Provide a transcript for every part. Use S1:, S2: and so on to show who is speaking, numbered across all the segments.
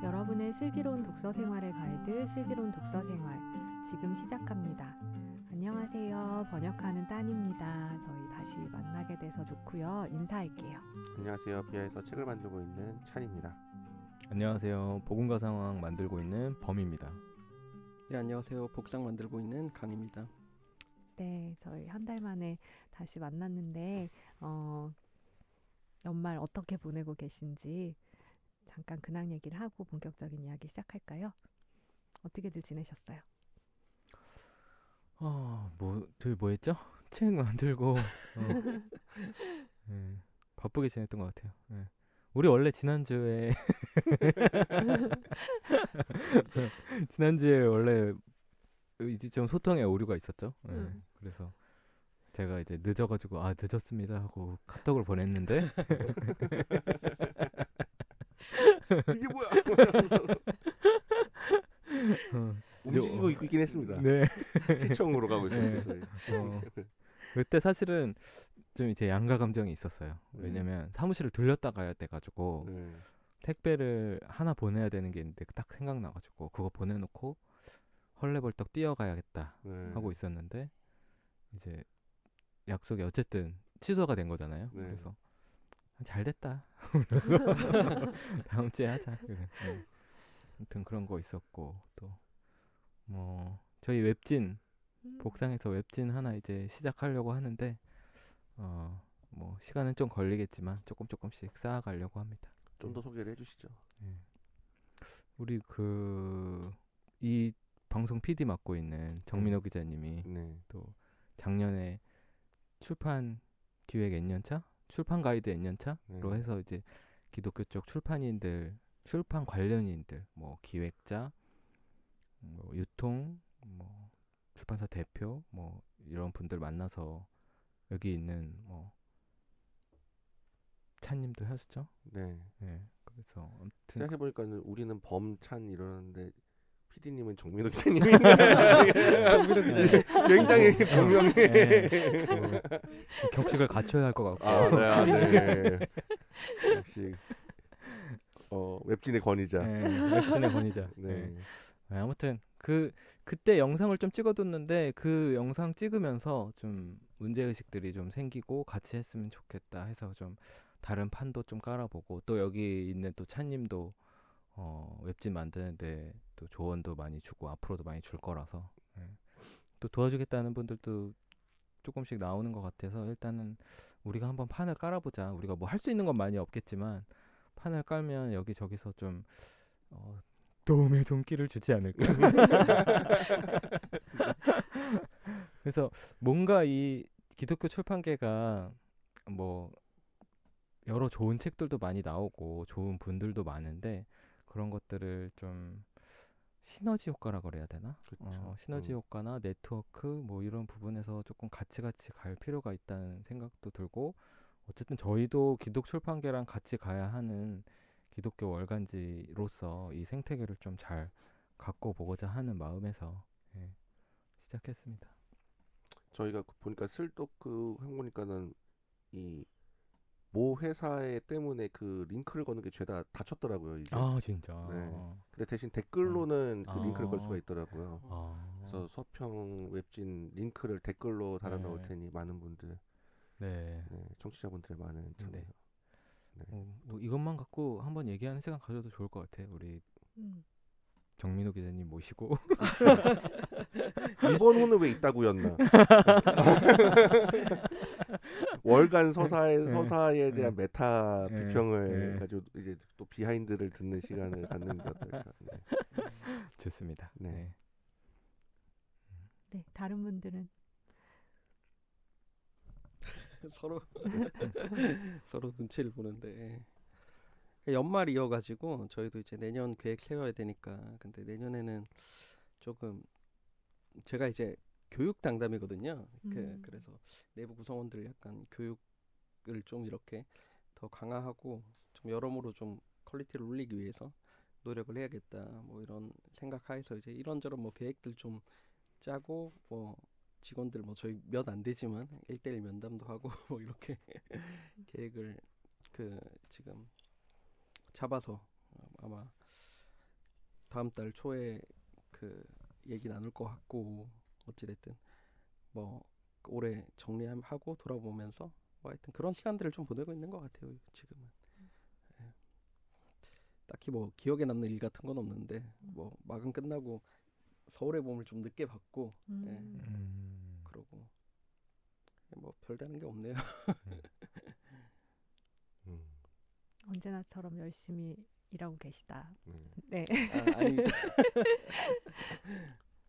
S1: 여러분의 슬기로운 독서 생활의 가이드 슬기로운 독서 생활 지금 시작합니다. 안녕하세요. 번역하는 딴입니다. 저희 다시 만나게 돼서 좋고요. 인사할게요.
S2: 안녕하세요. 비아에서 책을 만들고 있는 찬입니다.
S3: 안녕하세요. 복음가 상황 만들고 있는 범입니다.
S4: 네, 안녕하세요. 복상 만들고 있는 강입니다.
S1: 네, 저희 한 달 만에 다시 만났는데 연말 어떻게 보내고 계신지 잠깐 근황 얘기를 하고 본격적인 이야기 시작할까요? 어떻게들 지내셨어요?
S3: 저희 뭐 했죠? 책 만들고 바쁘게 지냈던 것 같아요. 우리 원래 지난주에 원래 이제 좀 소통에 오류가 있었죠. 그래서 제가 이제 늦어가지고 늦었습니다 하고 카톡을 보냈는데
S2: 이게 뭐야? 움직이고 있긴 했습니다.
S3: 네.
S2: 시청으로 가고 있었죠. 저희.
S3: 그때 사실은 좀 이제 양가 감정이 있었어요. 왜냐면 사무실을 들렸다 가야 돼가지고 택배를 하나 보내야 되는 게 있는데 딱 생각나가지고 그거 보내놓고 헐레벌떡 뛰어가야겠다 하고 있었는데 이제 약속이 어쨌든 취소가 된 거잖아요. 그래서 잘 됐다. 다음 주에 하자. 아무튼 그런 거 있었고 또 뭐 저희 웹진 복상에서 웹진 하나 이제 시작하려고 하는데 뭐 시간은 좀 걸리겠지만 조금씩 쌓아가려고 합니다.
S2: 좀 더 소개를 해주시죠.
S3: 우리 이 방송 PD 맡고 있는 정민호 기자님이 또 작년에 출판 기획 N년차, 출판 가이드 N년차로 해서 이제 기독교 쪽 출판인들, 출판 관련인들, 뭐 기획자, 뭐 유통, 뭐 출판사 대표, 뭐 이런 분들 만나서 여기 있는 뭐 찬님도 하셨죠?
S2: 네.
S3: 그래서 아무튼
S2: 생각해보니까는 우리는 범찬 이러는데 PD님은 정민호 기자님이
S4: 정민호 기자님
S2: 굉장히 분명해.
S3: 격식을 갖춰야 할 것 같고.
S2: 네. 역시 웹진의 권위자.
S3: 웹진의 권위자. 아무튼 그때 영상을 좀 찍어뒀는데 그 영상 찍으면서 좀 문제의식들이 좀 생기고 같이 했으면 좋겠다 해서 좀 다른 판도 좀 깔아보고 또 여기 있는 또 찬님도 웹진 만드는데 또 조언도 많이 주고 앞으로도 많이 줄 거라서 또 도와주겠다는 분들도 조금씩 나오는 것 같아서 일단은 우리가 한번 판을 깔아보자. 우리가 뭐 할 수 있는 건 많이 없겠지만 판을 깔면 여기저기서 좀 도움의 손길을 주지 않을까. 그래서 뭔가 이 기독교 출판계가 뭐 여러 좋은 책들도 많이 나오고 좋은 분들도 많은데 그런 것들을 좀 시너지 효과라고 그래야 되나? 시너지 효과나 네트워크 뭐 이런 부분에서 조금 같이 갈 필요가 있다는 생각도 들고 어쨌든 저희도 기독 출판계랑 같이 가야 하는 기독교 월간지로서 이 생태계를 좀 잘 갖고 보고자 하는 마음에서 시작했습니다.
S2: 저희가 보니까 슬쩍 한 보니까는 이 모 회사에 때문에 그 링크를 거는 게 죄다 닫혔더라고요. 이제.
S3: 진짜.
S2: 근데 대신 댓글로는 그 링크를 걸 수가 있더라고요. 그래서 서평 웹진 링크를 댓글로 달아 놓을 테니 많은 분들, 청취자분들의 많은 참여.
S3: 뭐 이것만 갖고 한번 얘기하는 시간 가져도 좋을 것 같아요. 우리 정민호 기자님 모시고
S2: 이번 호는 왜 이따구였나? 월간 서사에 대한 메타 비평을 가지고 이제 또 비하인드를 듣는 시간을 갖는 게 어떨까?
S3: 좋습니다.
S1: 네, 다른 분들은
S4: 서로 눈치를 보는데 연말이어가지고 저희도 이제 내년 계획 세워야 되니까. 근데 내년에는 조금 제가 이제 교육 당담이거든요. 그래서 내부 구성원들 약간 교육을 좀 이렇게 더 강화하고 좀 여러모로 좀 퀄리티를 올리기 위해서 노력을 해야겠다. 뭐 이런 생각하에서 이제 이런저런 뭐 계획들 좀 짜고 뭐 직원들 뭐 저희 몇 안 되지만 1대1 면담도 하고 뭐 이렇게 계획을 그 지금 잡아서 아마 다음 달 초에 그 얘기 나눌 것 같고 어찌됐든 뭐 올해 정리하고 돌아보면서 뭐 하여튼 그런 시간들을 좀 보내고 있는 것 같아요 지금은. 예. 딱히 뭐 기억에 남는 일 같은 건 없는데 뭐 마감 끝나고 서울의 봄을 좀 늦게 봤고 예. 그러고 뭐 별다른 게 없네요.
S1: 언제나처럼 열심히 일하고 계시다. 네.
S4: 아닙니다.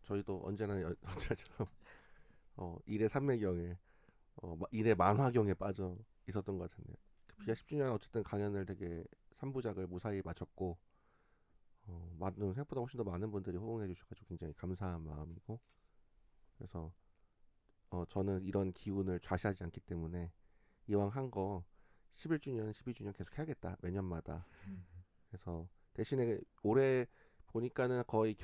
S2: 저희도 언제나처럼 일의 산매경에 일의 만화경에 빠져 있었던 것 같은데요. 비아 10주년 어쨌든 강연을 되게 3부작을 무사히 마쳤고 생각보다 훨씬 더 많은 분들이 호응해 주셔가지고 굉장히 감사한 마음이고, 그래서 저는 이런 기운을 좌시하지 않기 때문에 이왕 한 거 11주년, 12주년 계속 해야겠다, 매년마다. 그래서 대신에 올해 보니까는 거의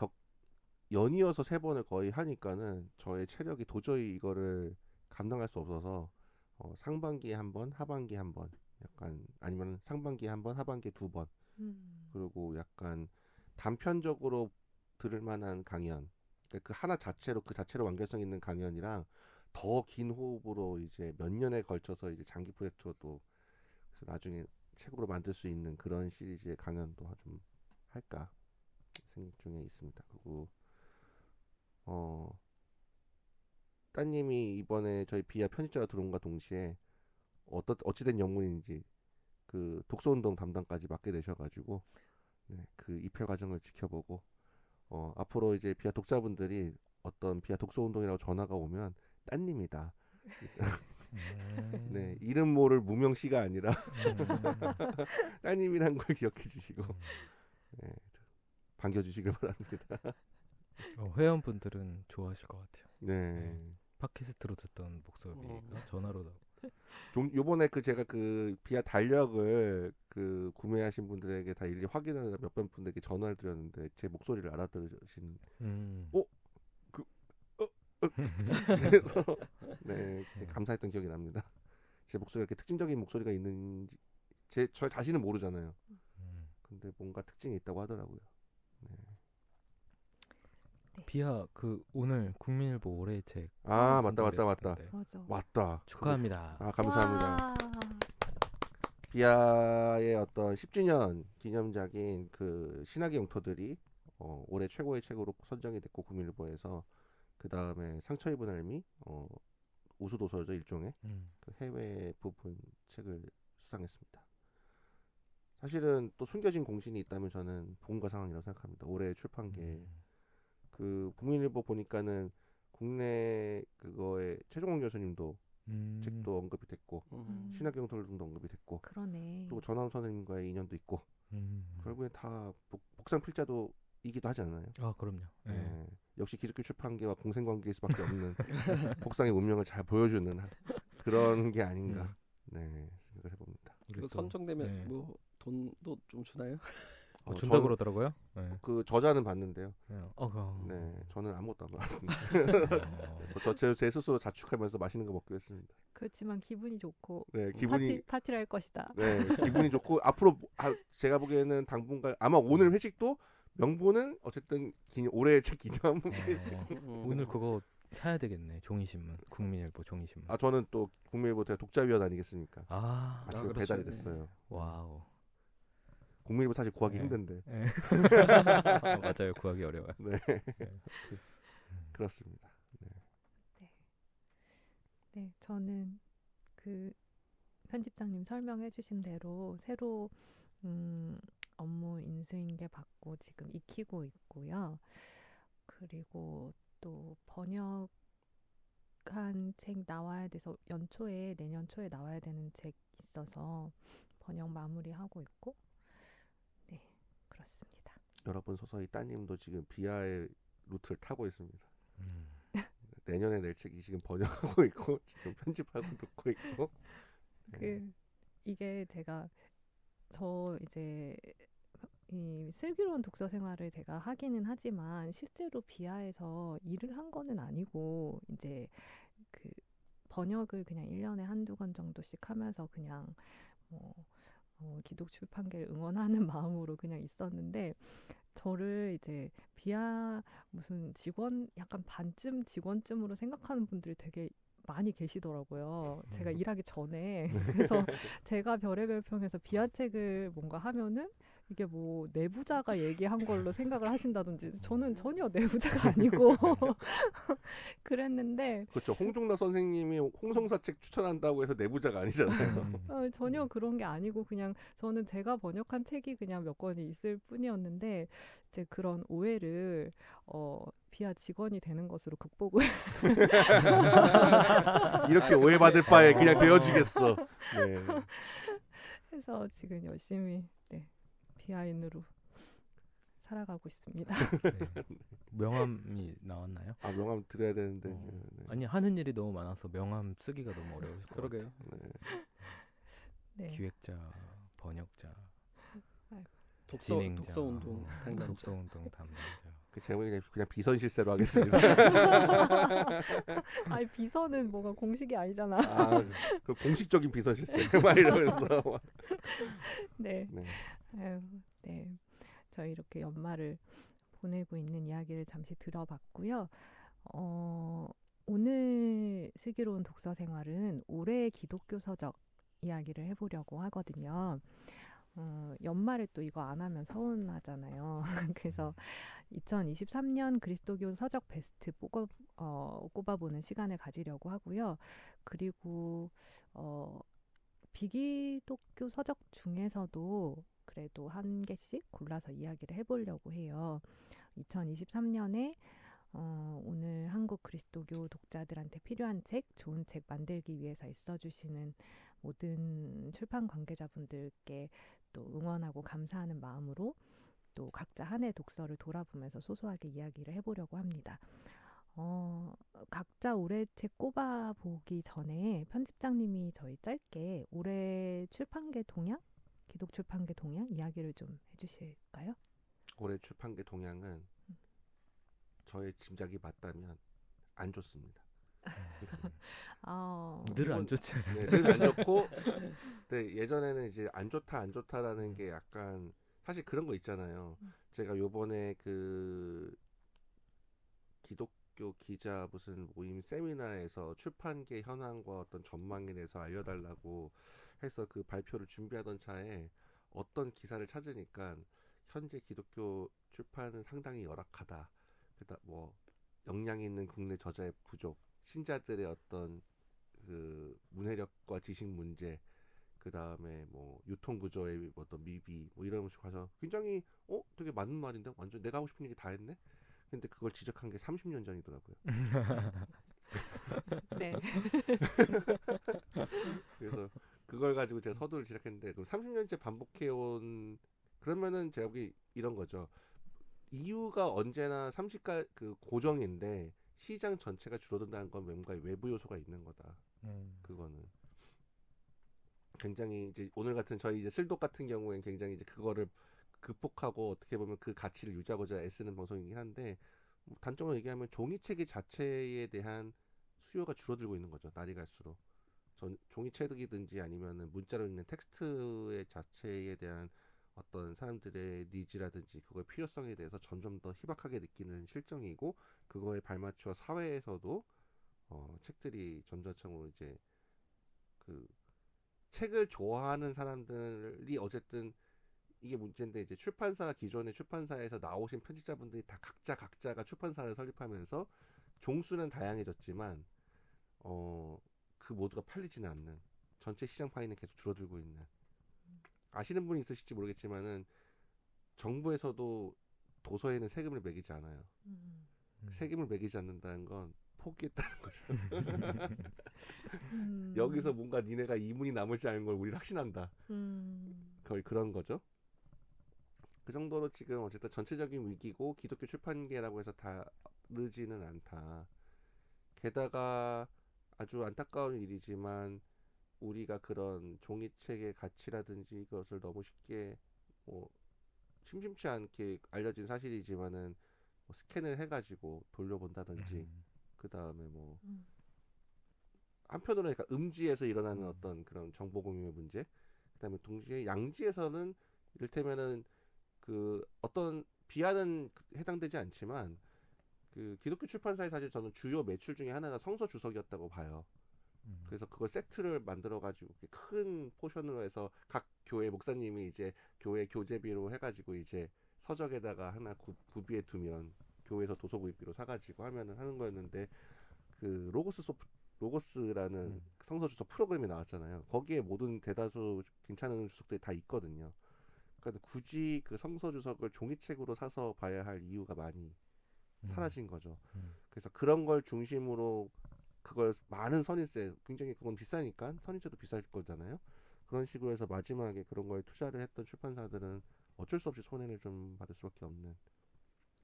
S2: 연이어서 3번을 거의 하니까는 저의 체력이 도저히 이거를 감당할 수 없어서 상반기에 한 번, 하반기에 한 번, 약간 아니면 상반기에 한 번, 하반기에 2번, 그리고 약간 단편적으로 들을 만한 강연, 그러니까 그 하나 자체로 그 자체로 완결성 있는 강연이랑 더 긴 호흡으로 이제 몇 년에 걸쳐서 이제 장기 프로젝트도 그래서 나중에 책으로 만들 수 있는 그런 시리즈의 강연도 좀 할까 생각 중에 있습니다. 그리고 따님이 이번에 저희 비아 편집자가 들어온과 동시에 어찌된 영문인지 그 독서운동 담당까지 맡게 되셔가지고 그 입회 과정을 지켜보고 앞으로 이제 비아 독자분들이 어떤 비아 독서운동이라고 전화가 오면 따님이다. 네, 이름 모를 무명 씨가 아니라 따님이란 걸 기억해 주시고 반겨주시길 바랍니다.
S3: 회원분들은 좋아하실 것 같아요.
S2: 네.
S3: 팟캐스트로 듣던 목소리가 전화로 나오고.
S2: 요번에 제가 그 비아 달력을 그 구매하신 분들에게 다 일일이 확인하느라 몇번 분들에게 전화를 드렸는데 제 목소리를 알아들으신 그래서 감사했던 기억이 납니다. 제 목소리가 이렇게 특징적인 목소리가 있는지 저 자신은 모르잖아요. 근데 뭔가 특징이 있다고 하더라고요. 네.
S3: 비아 그 오늘 국민일보 올해의 책.
S2: 맞다.
S3: 축하합니다.
S2: 감사합니다. 비아의 어떤 10주년 기념작인 그 신학의 영토들이 올해 최고의 책으로 선정이 됐고 국민일보에서 그 다음에 상처 입은 할미 우수도서죠, 일종의 그 해외 부분 책을 수상했습니다. 사실은 또 숨겨진 공신이 있다면 저는 본과 상황이라고 생각합니다. 올해 출판계 그 국민일보 보니까는 국내 그거에 최종원 교수님도 책도 언급이 됐고 신학의 영토들도 언급이 됐고,
S1: 그러네.
S2: 그리고 전하훈 선생님과의 인연도 있고 결국엔 다 복상 필자도이기도 하지 않나요?
S3: 그럼요. 네.
S2: 역시 기독교 출판계와 공생관계일 수밖에 없는 복상의 운명을 잘 보여주는 그런 게 아닌가 생각을 해봅니다.
S4: 그 선정되면 뭐 돈도 좀 주나요?
S3: 준다고 그러더라고요.
S2: 그 저자는 받는데요. 저는 아무것도 안 받았습니다. 제 스스로 자축하면서 맛있는 거 먹기로 했습니다.
S1: 그렇지만 기분이 좋고 파티를 할 것이다.
S2: 네, 기분이 좋고 앞으로 제가 보기에는 당분간 아마 오늘 회식도 명분은 어쨌든 올해의 책 기념.
S3: 오늘 그거 사야 되겠네. 종이신문, 국민일보 종이신문.
S2: 저는 또 국민일보 독자위원 아니겠습니까?
S3: 그렇죠.
S2: 배달이 됐어요.
S3: 와우.
S2: 국민일보 사실 구하기 힘든데.
S3: 맞아요, 구하기 어려워요.
S2: 그렇습니다.
S1: 네, 저는 그 편집장님 설명해주신 대로 새로 업무 인수인계 받고 지금 익히고 있고요. 그리고 또 번역한 책 나와야 돼서 내년 초에 나와야 되는 책 있어서 번역 마무리하고 있고, 그렇습니다.
S2: 여러분 서서히 따님도 지금 비아의 루트를 타고 있습니다. 내년에 낼 책이 지금 번역하고 있고 지금 편집하고 듣고 있고.
S1: 이게 제가 이제 이 슬기로운 독서 생활을 제가 하기는 하지만 실제로 비하에서 일을 한 거는 아니고 이제 그 번역을 그냥 1년에 한두 권 정도씩 하면서 그냥 뭐 기독 출판계를 응원하는 마음으로 그냥 있었는데 저를 이제 비하 무슨 직원 약간 반쯤 직원쯤으로 생각하는 분들이 되게 많이 계시더라고요. 제가 일하기 전에. 그래서 제가 별의별 평에서 비하 책을 뭔가 하면은 이게 뭐 내부자가 얘기한 걸로 생각을 하신다든지 저는 전혀 내부자가 아니고 그랬는데
S2: 그렇죠. 홍종락 선생님이 홍성사 책 추천한다고 해서 내부자가 아니잖아요.
S1: 전혀 그런 게 아니고 그냥 저는 제가 번역한 책이 그냥 몇 권이 있을 뿐이었는데 이제 그런 오해를 비하 직원이 되는 것으로 극복을
S2: 이렇게 오해받을 바에 그냥 되어주겠어. 네.
S1: 해서 지금 열심히 네, 비하인으로 살아가고 있습니다.
S3: 네. 명함이 나왔나요?
S2: 아 명함 드려야 되는데
S3: 어.
S2: 네.
S3: 아니 하는 일이 너무 많아서 명함 쓰기가 너무 어려우실 것
S4: 그러게요.
S3: 같아요.
S2: 네.
S1: 네.
S3: 기획자, 번역자,
S4: 독서
S3: 진행자,
S4: 독서 운동 담당자.
S3: 독서 운동 담당자.
S2: 그 제목이 그냥 비선 실세로 하겠습니다.
S1: 아니 비서는 뭐가 공식이 아니잖아.
S2: 아, 그 공식적인 비선 실세 막 이러면서 막.
S1: 네.
S2: 네.
S1: 아유, 네. 저희 이렇게 연말을 보내고 있는 이야기를 잠시 들어봤고요. 오늘 슬기로운 독서 생활은 올해의 기독교 서적 이야기를 해보려고 하거든요. 연말에 또 이거 안 하면 서운하잖아요. 그래서 2023년 그리스도교 서적 베스트 꼽아보는 시간을 가지려고 하고요. 그리고 비기독교 서적 중에서도 그래도 한 개씩 골라서 이야기를 해보려고 해요. 2023년에 오늘 한국 그리스도교 독자들한테 필요한 책, 좋은 책 만들기 위해서 애써주시는 모든 출판 관계자분들께 또 응원하고 감사하는 마음으로 또 각자 한 해 독서를 돌아보면서 소소하게 이야기를 해보려고 합니다. 각자 올해 책 꼽아보기 전에 편집장님이 저희 짧게 올해 출판계 동향, 기독 출판계 동향 이야기를 좀 해주실까요?
S2: 올해 출판계 동향은 저의 짐작이 맞다면 안 좋습니다.
S3: 늘 안 좋지 않아요?
S2: 네, 늘 안 좋고, 근데 예전에는 이제 안 좋다라는 게 약간 사실 그런 거 있잖아요. 제가 요번에 그 기독교 기자 무슨 모임 세미나에서 출판계 현황과 어떤 전망에 대해서 알려달라고 해서 그 발표를 준비하던 차에 어떤 기사를 찾으니까 현재 기독교 출판은 상당히 열악하다. 그다 뭐 역량 있는 국내 저자의 부족, 신자들의 어떤 그 문해력과 지식 문제, 그 다음에 뭐 유통 구조의 어떤 미비, 뭐 이런 식으로 가서 굉장히 되게 맞는 말인데 완전 내가 하고 싶은 얘기 다 했네. 근데 그걸 지적한 게 30년 전이더라고요.
S1: 네.
S2: 그래서 그걸 가지고 제가 서두를 시작했는데 그럼 30년째 반복해온 그러면은 제가 보기 이런 거죠. 이유가 언제나 30가 그 고정인데 시장 전체가 줄어든다는 건 뭔가 외부 요소가 있는 거다. 그거는 굉장히 이제 오늘 같은 저희 이제 슬독 같은 경우에는 굉장히 이제 그거를 극복하고 어떻게 보면 그 가치를 유지하고자 애쓰는 방송이긴 한데 뭐 단적으로 얘기하면 종이책 자체에 대한 수요가 줄어들고 있는 거죠. 날이 갈수록 종이책이든지 아니면은 문자로 있는 텍스트의 자체에 대한 어떤 사람들의 니즈라든지 그거의 필요성에 대해서 점점 더 희박하게 느끼는 실정이고 그거에 발맞춰 사회에서도 책들이 점점적으로 이제 그 책을 좋아하는 사람들이 어쨌든 이게 문제인데 이제 출판사 기존의 출판사에서 나오신 편집자분들이 다 각자가 출판사를 설립하면서 종수는 다양해졌지만 그 모두가 팔리지는 않는 전체 시장 파이는 계속 줄어들고 있는 아시는 분이 있으실지 모르겠지만은 정부에서도 도서에는 세금을 매기지 않아요. 세금을 매기지 않는다는 건 포기했다는 거죠. 여기서 뭔가 니네가 이문이 남을지 않은 걸 우리는 확신한다. 거의 그런 거죠. 그 정도로 지금 어쨌든 전체적인 위기고 기독교 출판계라고 해서 다르지는 않다. 게다가 아주 안타까운 일이지만 우리가 그런 종이책의 가치라든지 이것을 너무 쉽게 뭐 심심치 않게 알려진 사실이지만은 뭐 스캔을 해가지고 돌려본다든지 그 다음에 뭐
S1: 음.
S2: 한편으로는 그러니까 음지에서 일어나는 어떤 그런 정보 공유의 문제, 그다음에 동시에 양지에서는 이를테면은 그 어떤 비하는 해당되지 않지만 그 기독교 출판사의 사실 저는 주요 매출 중에 하나가 성서 주석이었다고 봐요. 그래서 그걸 세트를 만들어 가지고 큰 포션으로 해서 각 교회 목사님이 이제 교회 교재비로 해가지고 이제 서적에다가 하나 구비해 두면 교회에서 도서구입비로 사가지고 하면은 하는 거였는데 그 로고스라는 성서 주석 프로그램이 나왔잖아요. 거기에 모든 대다수 괜찮은 주석들이 다 있거든요. 그러니까 굳이 그 성서 주석을 종이책으로 사서 봐야 할 이유가 많이 사라진 거죠. 그래서 그런 걸 중심으로 그걸 많은 선인세, 굉장히 그건 비싸니까 선인세도 비쌀 거잖아요. 그런 식으로 해서 마지막에 그런 거에 투자를 했던 출판사들은 어쩔 수 없이 손해를 좀 받을 수밖에 없는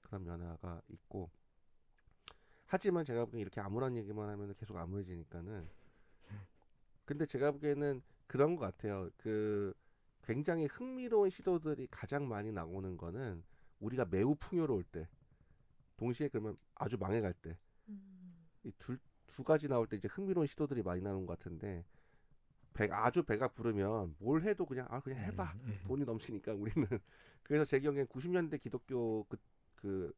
S2: 그런 면화가 있고, 하지만 제가 보기엔 이렇게 아무런 얘기만 하면 계속 암울해지니까는, 근데 제가 보기에는 그런 것 같아요. 그 굉장히 흥미로운 시도들이 가장 많이 나오는 거는 우리가 매우 풍요로울 때, 동시에 그러면 아주 망해갈 때, 이 두 가지 나올 때 이제 흥미로운 시도들이 많이 나오는 것 같은데, 아주 배가 부르면 뭘 해도 그냥 해봐, 돈이 넘치니까 우리는. 그래서 제 기억엔 90년대 기독교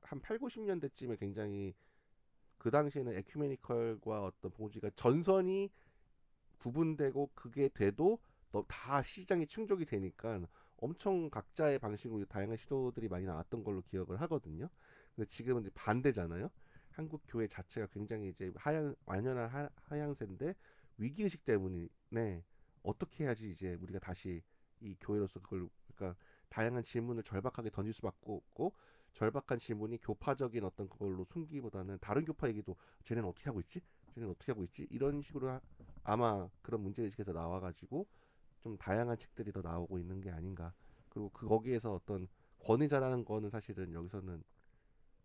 S2: 한 8, 90년대쯤에 굉장히 그 당시에는 에큐메니컬과 어떤 봉지가 전선이 구분되고 그게 돼도 다 시장이 충족이 되니까 엄청 각자의 방식으로 다양한 시도들이 많이 나왔던 걸로 기억을 하거든요. 근데 지금은 이제 반대잖아요. 한국 교회 자체가 굉장히 이제 완연한 하향세인데 위기의식 때문에 어떻게 해야지 이제 우리가 다시 이 교회로서 그걸, 그러니까 다양한 질문을 절박하게 던질 수밖에 없고, 절박한 질문이 교파적인 어떤 그걸로 숨기보다는 다른 교파 얘기도 쟤네는 어떻게 하고 있지? 쟤네는 어떻게 하고 있지? 이런 식으로 아마 그런 문제의식에서 나와가지고 좀 다양한 책들이 더 나오고 있는 게 아닌가. 그리고 거기에서 어떤 권위자라는 거는 사실은 여기서는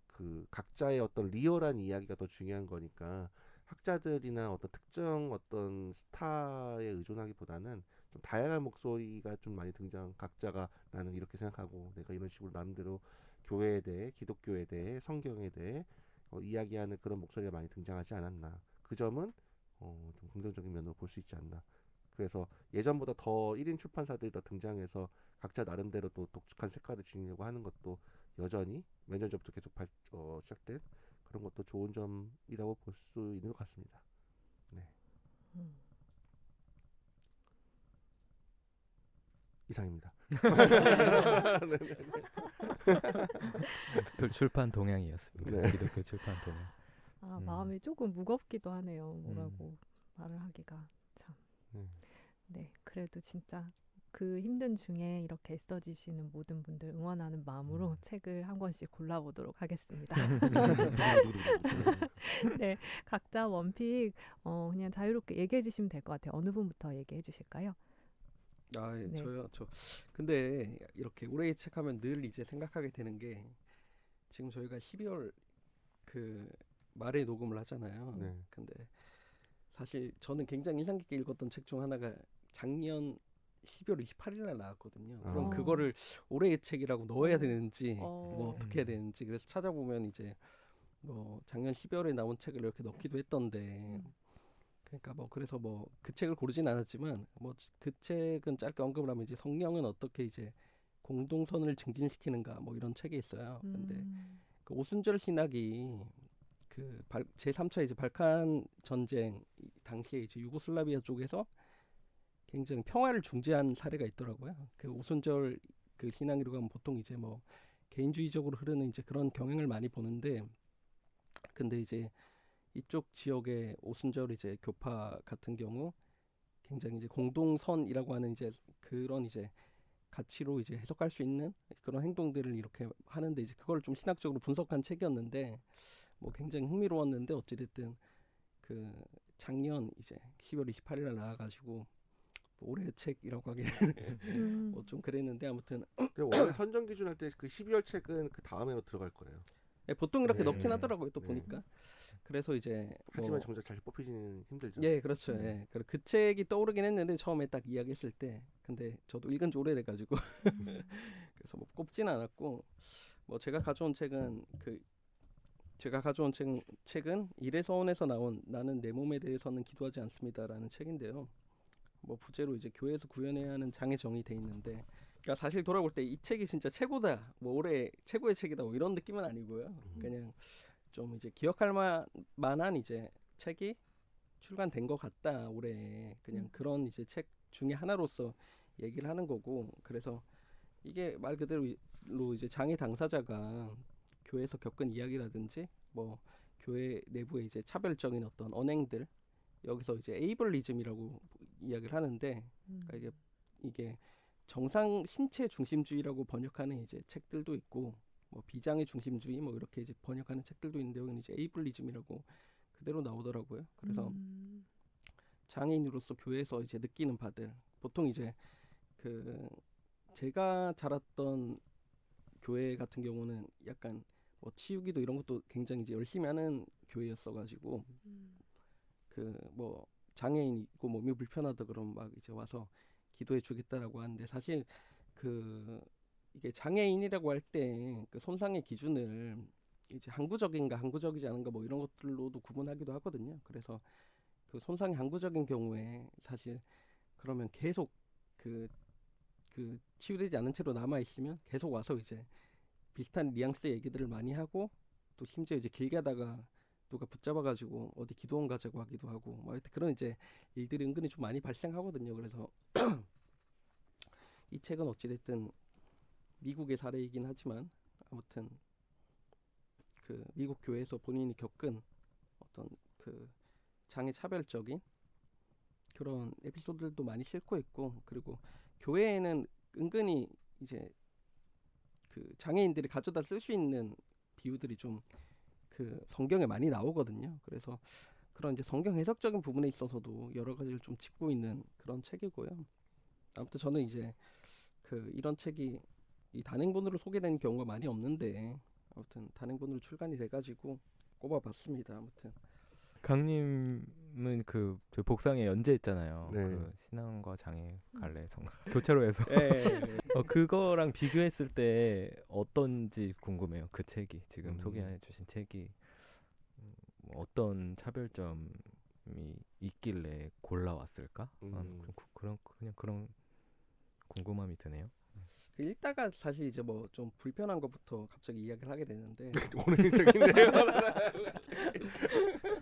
S2: 그 각자의 어떤 리얼한 이야기가 더 중요한 거니까 학자들이나 어떤 특정 어떤 스타에 의존하기보다는 좀 다양한 목소리가 좀 많이 각자가 나는 이렇게 생각하고 내가 이런 식으로 나름대로 교회에 대해, 기독교에 대해, 성경에 대해 이야기하는 그런 목소리가 많이 등장하지 않았나. 그 점은 좀 긍정적인 면으로 볼 수 있지 않나. 그래서 예전보다 더 1인 출판사들이 더 등장해서 각자 나름대로 또 독특한 색깔을 지니려고 하는 것도 여전히 몇 년 전부터 계속 시작된 그런 것도 좋은 점이라고 볼 수 있는 것 같습니다. 네. 이상입니다.
S3: 출판 동향이었습니다.
S2: 네.
S3: 기독교 출판 동향.
S1: 마음이 조금 무겁기도 하네요. 뭐라고 말을 하기가 참. 네, 그래도 진짜 그 힘든 중에 이렇게 애써주시는 모든 분들 응원하는 마음으로 책을 한 권씩 골라보도록 하겠습니다. 네, 각자 원픽 그냥 자유롭게 얘기해 주시면 될 것 같아요. 어느 분부터 얘기해 주실까요?
S4: 예,
S1: 네.
S4: 저요. 근데 이렇게 올해의 책 하면 늘 이제 생각하게 되는 게, 지금 저희가 12월 그 말에 녹음을 하잖아요.
S2: 네.
S4: 근데 사실 저는 굉장히 인상 깊게 읽었던 책 중 하나가 작년 12월 28일 날 나왔거든요. 그럼 그거를 올해의 책이라고 넣어야 되는지 뭐 어떻게 해야 되는지, 그래서 찾아보면 이제 뭐 작년 12월에 나온 책을 이렇게 넣기도 했던데, 그러니까 뭐 그래서 뭐 그 책을 고르진 않았지만 뭐 그 책은 짧게 언급을 하면 이제 성령은 어떻게 이제 공동선을 증진시키는가 뭐 이런 책이 있어요. 근데 그 오순절 신학이 그 제3차 이제 발칸 전쟁 당시에 이제 유고슬라비아 쪽에서 굉장히 평화를 중재한 사례가 있더라고요. 그 오순절 그 신앙이라고 하면 보통 이제 뭐 개인주의적으로 흐르는 이제 그런 경향을 많이 보는데, 근데 이제 이쪽 지역의 오순절 이제 교파 같은 경우 굉장히 이제 공동선이라고 하는 이제 그런 이제 가치로 이제 해석할 수 있는 그런 행동들을 이렇게 하는데, 이제 그걸 좀 신학적으로 분석한 책이었는데 뭐 굉장히 흥미로웠는데, 어찌됐든 그 작년 이제 10월 28일 날 나와가지고 뭐 올해의 책이라고 하기에는 뭐 좀 그랬는데, 아무튼
S2: 근데 원래 선정 기준 할 때 그 12월 책은 그 다음에로 들어갈 거예요.
S4: 보통 이렇게
S2: 네.
S4: 넣긴 하더라고요. 또
S2: 네.
S4: 보니까. 그래서 이제
S2: 하지만 정작 잘 뽑히지는 힘들죠.
S4: 예, 그렇죠. 예. 그 책이 떠오르긴 했는데 처음에 딱 이야기했을 때, 근데 저도 읽은 지 오래돼가지고 그래서 뭐 꼽지는 않았고 뭐 제가 가져온 책은 이래서원에서 나온 나는 내 몸에 대해서는 기도하지 않습니다라는 책인데요. 뭐 부제로 이제 교회에서 구현해야 하는 장애 정의돼 있는데, 그러니까 사실 돌아볼 때 이 책이 진짜 최고다, 뭐 올해 최고의 책이다, 뭐 이런 느낌은 아니고요. 그냥 좀 이제 기억할 만한 이제 책이 출간된 것 같다 올해, 그냥 그런 이제 책 중에 하나로서 얘기를 하는 거고, 그래서 이게 말 그대로 이제 장애 당사자가 교회에서 겪은 이야기라든지 뭐 교회 내부의 이제 차별적인 어떤 언행들, 여기서 이제 에이블리즘이라고 이야기를 하는데, 그러니까 이게 정상 신체 중심주의라고 번역하는 이제 책들도 있고, 뭐 비장애 중심주의 뭐 이렇게 이제 번역하는 책들도 있는데, 여기는 이제 에이블리즘이라고 그대로 나오더라고요. 그래서 장애인으로서 교회에서 이제 느끼는 바들, 보통 이제 그 제가 자랐던 교회 같은 경우는 약간 뭐 치유기도 이런 것도 굉장히 이제 열심히 하는 교회였어가지고 그 뭐 장애인 있고 몸이 불편하다 그러면 막 이제 와서 기도해 주겠다라고 하는데, 사실 그 이게 장애인이라고 할 때 그 손상의 기준을 이제 항구적인가 항구적이지 않은가 뭐 이런 것들로도 구분하기도 하거든요. 그래서 그 손상이 항구적인 경우에 사실 그러면 계속 그 치유되지 않은 채로 남아 있으면 계속 와서 이제 비슷한 뉘앙스의 얘기들을 많이 하고, 또 심지어 이제 길게 하다가 누가 붙잡아가지고 어디 기도원 가자고 하기도 하고, 뭐 하여튼 그런 이제 일들이 은근히 좀 많이 발생하거든요. 그래서 이 책은 어찌됐든 미국의 사례이긴 하지만, 아무튼 그 미국 교회에서 본인이 겪은 어떤 그 장애 차별적인 그런 에피소드들도 많이 싣고 있고, 그리고 교회에는 은근히 이제 그 장애인들이 가져다 쓸 수 있는 비유들이 좀 그 성경에 많이 나오거든요. 그래서 그런 이제 성경 해석적인 부분에 있어서도 여러 가지를 좀 짚고 있는 그런 책이고요. 아무튼 저는 이제 그 이런 책이 이 단행본으로 소개되는 경우가 많이 없는데, 아무튼 단행본으로 출간이 돼가지고 꼽아봤습니다. 아무튼
S3: 강님은 그 복상에 연재했잖아요.
S2: 네.
S3: 그 신앙과 장애 갈래 성 교차로 해서
S4: 예.
S3: 그거랑 비교했을 때 어떤지 궁금해요. 그 책이 지금 소개해 주신 책이 뭐 어떤 차별점이 있길래 골라왔을까? 그냥 그런 궁금함이 드네요.
S4: 읽다가 사실 이제 뭐 좀 불편한 것부터 갑자기 이야기를 하게 되는데,
S2: 오래적인데요.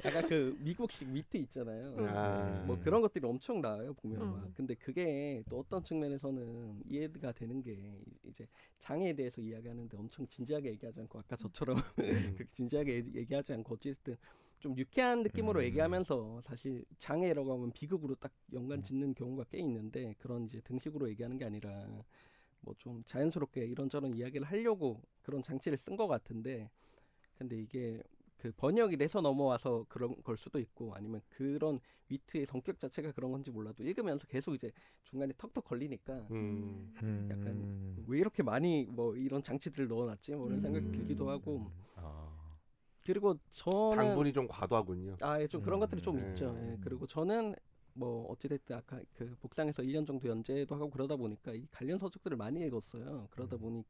S4: 약간 그 미국식 위트 있잖아요.
S2: 아.
S4: 뭐 그런 것들이 엄청 나와요 보면 막. 근데 그게 또 어떤 측면에서는 이해가 되는 게, 이제 장애에 대해서 이야기하는데 엄청 진지하게 얘기하지 않고 아까 저처럼 그렇게 진지하게 얘기하지 않고 어쨌든 좀 유쾌한 느낌으로 얘기하면서, 사실 장애라고 하면 비극으로 딱 연관 짓는 경우가 꽤 있는데, 그런 이제 등식으로 얘기하는 게 아니라 뭐 좀 자연스럽게 이런저런 이야기를 하려고 그런 장치를 쓴 것 같은데, 근데 이게 그 번역이 돼서 넘어와서 그런 걸 수도 있고, 아니면 그런 위트의 성격 자체가 그런 건지 몰라도 읽으면서 계속 이제 중간에 턱턱 걸리니까 약간 왜 이렇게 많이 뭐 이런 장치들을 넣어놨지 뭐 이런 생각이 들기도 하고, 그리고 저는
S2: 당분이 좀 과도하군요.
S4: 예, 좀 그런 것들이 좀 있죠. 예. 그리고 저는 뭐 어찌됐든 아까 그 복상에서 1년 정도 연재도 하고 그러다 보니까 이 관련 서적들을 많이 읽었어요. 그러다 보니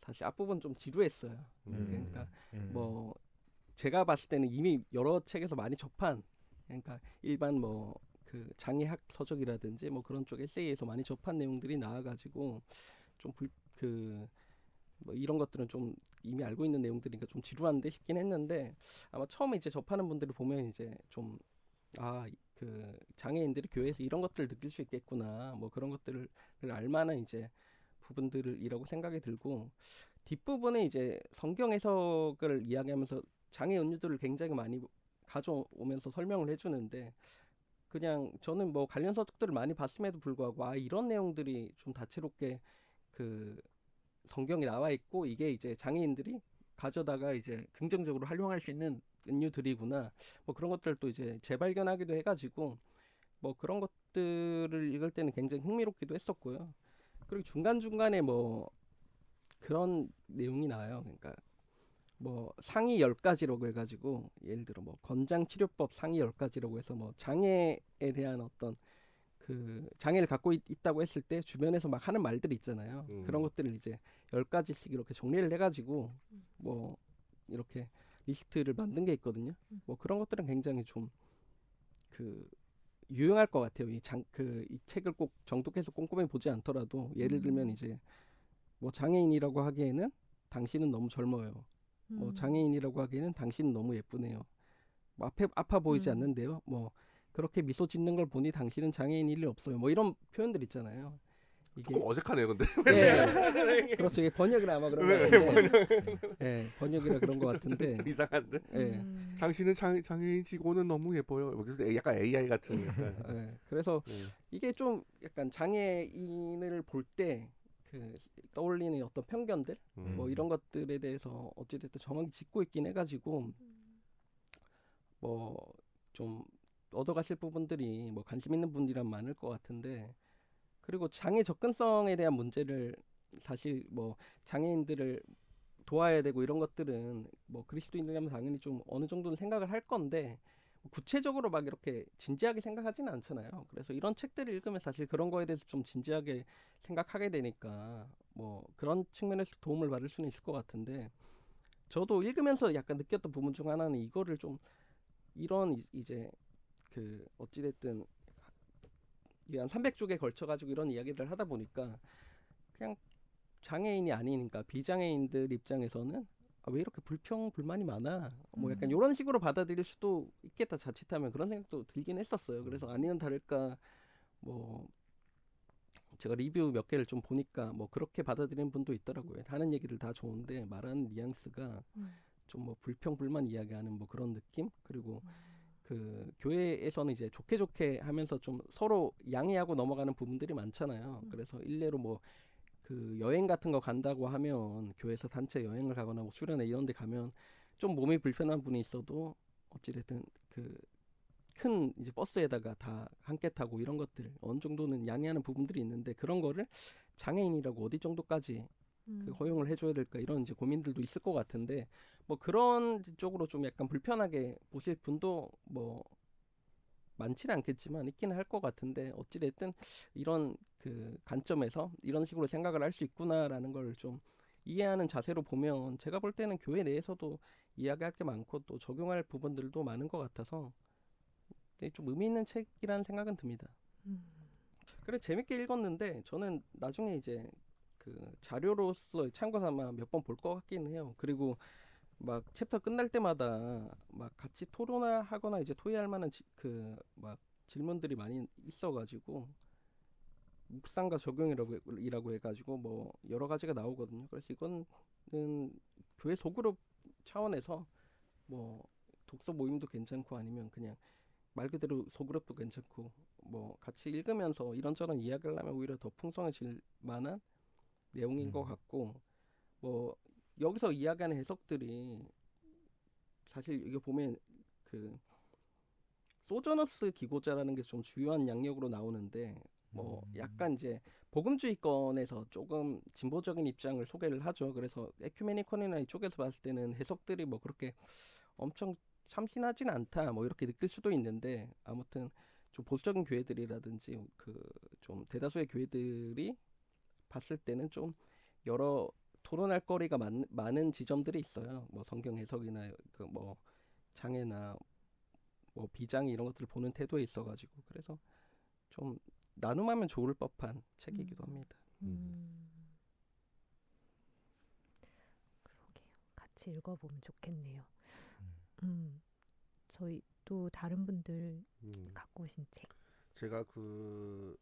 S4: 사실 앞부분 좀 지루했어요. 그러니까 뭐 제가 봤을 때는 이미 여러 책에서 많이 접한, 그러니까 일반 뭐 그 장애학 서적이라든지 뭐 그런 쪽 에세이에서 많이 접한 내용들이 나와가지고 좀 뭐 이런 것들은 좀 이미 알고 있는 내용들이니까 좀 지루한데 싶긴 했는데, 아마 처음에 이제 접하는 분들을 보면 이제 좀 그 장애인들이 교회에서 이런 것들을 느낄 수 있겠구나, 뭐 그런 것들을 알만한 이제 부분들이라고 생각이 들고, 뒷부분에 이제 성경 해석을 이야기하면서 장애 은유들을 굉장히 많이 가져오면서 설명을 해주는데, 그냥 저는 뭐 관련 서적들을 많이 봤음에도 불구하고 이런 내용들이 좀 다채롭게 그 성경에 나와 있고, 이게 이제 장애인들이 가져다가 이제 긍정적으로 활용할 수 있는 은유들이구나, 뭐 그런 것들을 또 이제 재발견하기도 해가지고, 뭐 그런 것들을 읽을 때는 굉장히 흥미롭기도 했었고요. 그리고 중간중간에 뭐 그런 내용이 나와요. 그러니까 뭐 상위 10가지라고 해가지고, 예를 들어 뭐 건장치료법 상위 10가지라고 해서 뭐 장애에 대한 어떤 그 장애를 갖고 있다고 했을 때 주변에서 막 하는 말들이 있잖아요. 그런 것들을 이제 10가지씩 이렇게 정리를 해가지고 뭐 이렇게 리스트를 만든 게 있거든요. 뭐 그런 것들은 굉장히 좀 그 유용할 것 같아요. 이 책을 꼭 정독해서 꼼꼼히 보지 않더라도 예를 들면 이제 뭐 장애인이라고 하기에는 당신은 너무 젊어요. 뭐 장애인이라고 하기에는 당신은 너무 예쁘네요. 뭐 아파 보이지 않는데요. 뭐 그렇게 미소 짓는 걸 보니 당신은 장애인일 리 없어요. 뭐 이런 표현들 있잖아요. 이게
S2: 조금 어색하네요, 근데.
S4: 예, 그렇죠. 이게 번역이라 아마 그런 거 같은데, 예, 번역이라 그런 거 같은데,
S2: 좀 이상한데.
S4: 예,
S2: 당신은 장애인치고는 너무 예뻐요. 그래서 약간 AI 같은. 약간.
S4: 예. 그래서
S2: 네.
S4: 이게 좀 약간 장애인을 볼 때 그 떠올리는 어떤 편견들, 뭐 이런 것들에 대해서 어찌됐든 정확히 짚고 있긴 해가지고 뭐 좀 얻어가실 부분들이 뭐 관심 있는 분들이란 많을 것 같은데. 그리고 장애 접근성에 대한 문제를 사실 뭐 장애인들을 도와야 되고 이런 것들은 뭐 그리스도인들이라면 당연히 좀 어느 정도는 생각을 할 건데 구체적으로 막 이렇게 진지하게 생각하지는 않잖아요. 그래서 이런 책들을 읽으면 사실 그런 거에 대해서 좀 진지하게 생각하게 되니까 뭐 그런 측면에서 도움을 받을 수는 있을 것 같은데 저도 읽으면서 약간 느꼈던 부분 중 하나는 이거를 좀 이런 이제 그 어찌됐든 이게 한 300쪽에 걸쳐가지고 이런 이야기를 하다 보니까 그냥 장애인이 아니니까 비장애인들 입장에서는 왜 이렇게 불만이 많아? 뭐 약간 이런 식으로 받아들일 수도 있겠다 자칫하면 그런 생각도 들긴 했었어요. 그래서 아니는 다를까 뭐 제가 리뷰 몇 개를 좀 보니까 뭐 그렇게 받아들이는 분도 있더라고요. 하는 얘기들 다 좋은데 말하는 뉘앙스가 좀 뭐 불평불만 이야기하는 뭐 그런 느낌? 그리고 그 교회에서는 이제 좋게 하면서 좀 서로 양해하고 넘어가는 부분들이 많잖아요. 그래서 일례로 뭐 그 여행 같은 거 간다고 하면 교회에서 단체 여행을 가거나 뭐 수련회 이런 데 가면 좀 몸이 불편한 분이 있어도 어찌됐든 그 큰 이제 버스에다가 다 함께 타고 이런 것들 어느 정도는 양해하는 부분들이 있는데 그런 거를 장애인이라고 어디 정도까지 그 허용을 해줘야 될까 이런 이제 고민들도 있을 것 같은데 뭐 그런 쪽으로 좀 약간 불편하게 보실 분도 뭐 많지는 않겠지만 있기는 할 것 같은데 어찌됐든 이런 그 관점에서 이런 식으로 생각을 할 수 있구나라는 걸 좀 이해하는 자세로 보면 제가 볼 때는 교회 내에서도 이야기할 게 많고 또 적용할 부분들도 많은 것 같아서 되게 좀 의미 있는 책이라는 생각은 듭니다. 그래 재밌게 읽었는데 저는 나중에 이제 그 자료로서 참고 삼아 몇 번 볼 것 같긴 해요. 그리고 막 챕터 끝날 때마다 막 같이 토론하거나 이제 토의할 만한 그 막 질문들이 많이 있어가지고 묵상과 적용이라고 해가지고 뭐 여러 가지가 나오거든요. 그래서 이거는 교회 소그룹 차원에서 뭐 독서 모임도 괜찮고 아니면 그냥 말 그대로 소그룹도 괜찮고 뭐 같이 읽으면서 이런저런 이야기를 하면 오히려 더 풍성해질 만한 내용인 것 같고 뭐 여기서 이야기하는 해석들이 사실 이게 보면 그 소저너스 기고자라는 게 좀 주요한 양력으로 나오는데 뭐 약간 이제 복음주의권에서 조금 진보적인 입장을 소개를 하죠. 그래서 에큐메니컨이나 이쪽에서 봤을 때는 해석들이 뭐 그렇게 엄청 참신하진 않다 뭐 이렇게 느낄 수도 있는데 아무튼 좀 보수적인 교회들이라든지 그 좀 대다수의 교회들이 봤을 때는 좀 여러 토론할 거리가 많은 지점들이 있어요. 뭐 성경 해석이나 그 뭐 장애나 뭐 비장애 이런 것들을 보는 태도에 있어가지고 그래서 좀 나눔하면 좋을 법한 책이기도 합니다.
S1: 그러게요. 같이 읽어보면 좋겠네요. 저희 또 다른 분들 갖고 오신 책.
S2: 제가 그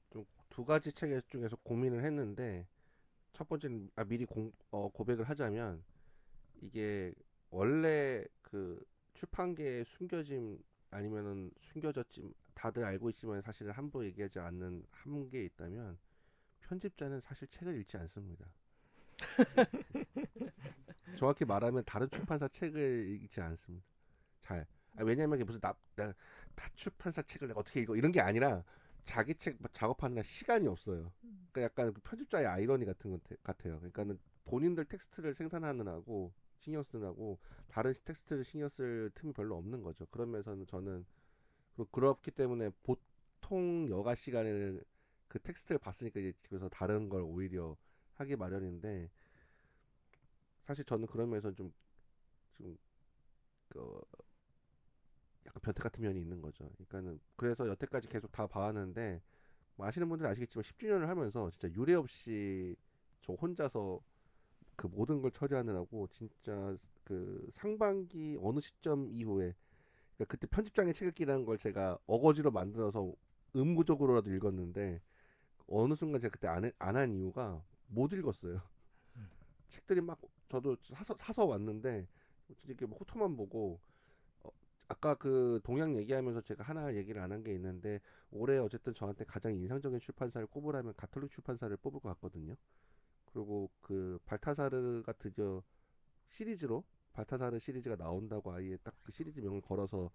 S2: 좀 두 가지 책 중에서 고민을 했는데 첫 번째는 미리 고백을 하자면 이게 원래 그 출판계의 숨겨짐 아니면은 숨겨졌짐 다들 알고 있지만 사실은 함부로 얘기하지 않는 한계에 있다면 편집자는 사실 책을 읽지 않습니다. 정확히 말하면 다른 출판사 책을 읽지 않습니다. 잘. 왜냐면 이게 무슨 다 출판사 책을 내가 어떻게 읽어 이런 게 아니라 자기 책 작업하느라 시간이 없어요. 그러니까 약간 그 편집자의 아이러니 같은 것 같아요. 그러니까는 본인들 텍스트를 생산하느라고 신경 쓰느라고 다른 텍스트를 신경 쓸 틈이 별로 없는 거죠. 그러면서는 저는 그렇기 때문에 보통 여가 시간에는 그 텍스트를 봤으니까 이제 집에서 다른 걸 오히려 하기 마련인데 사실 저는 그런 면에서 좀 그 약간 변태 같은 면이 있는 거죠. 그러니까는 그래서 여태까지 계속 다 봐왔는데 뭐 아시는 분들은 아시겠지만 10주년을 하면서 진짜 유례 없이 저 혼자서 그 모든 걸 처리하느라고 진짜 그 상반기 어느 시점 이후에 그러니까 그때 편집장의 책을 끼라는 걸 제가 어거지로 만들어서 의무적으로라도 읽었는데 어느 순간 제가 그때 안 한 이유가 못 읽었어요. 책들이 막 저도 사서 왔는데 진짜 이렇게 뭐 후토만 보고 아까 그 동양 얘기하면서 제가 하나 얘기를 안 한 게 있는데 올해 어쨌든 저한테 가장 인상적인 출판사를 꼽으라면 가톨릭 출판사를 뽑을 것 같거든요. 그리고 그 발타사르가 드디어 시리즈로 발타사르 시리즈가 나온다고 아예 딱 그 시리즈 명을 걸어서